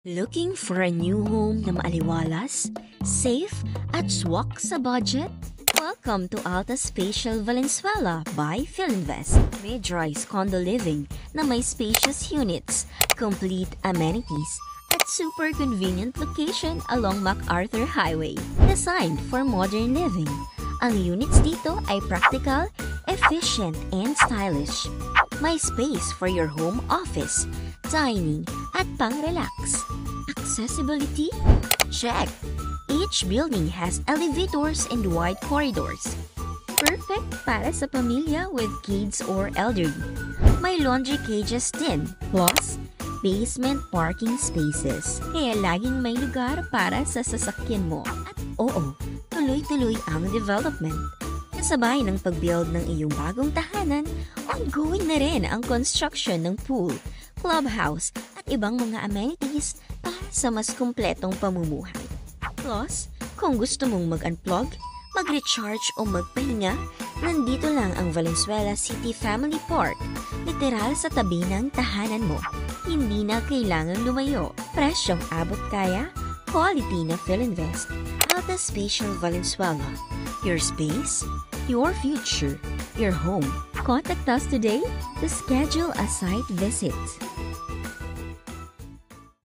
Looking for a new home na maaliwalas, safe, at swak sa budget? Welcome to Alta Spatial Valenzuela by Philinvest. Mid-rise condo living na may spacious units, complete amenities, at super convenient location along MacArthur Highway. Designed for modern living, ang units dito ay practical, efficient, and stylish. May space for your home office, dining, at pang-relax. Accessibility? Check! Each building has elevators and wide corridors. Perfect para sa pamilya with kids or elderly. May laundry cages din, plus basement parking spaces. Kaya laging may lugar para sa sasakyan mo. At oo, tuloy-tuloy ang development. Kasabay ng pag-build ng iyong bagong tahanan, ongoing na rin ang construction ng pool, clubhouse, at ibang mga amenities para sa mas kumpletong pamumuhay. Plus, kung gusto mong mag-unplug, mag-recharge o magpahinga, nandito lang ang Valenzuela City Family Park, literal sa tabi ng tahanan mo. Hindi na kailangang lumayo. Presyong abot kaya, quality na Philinvest. Alta Spatial Valenzuela. Your space, your future, your home. Contact us today to schedule a site visit.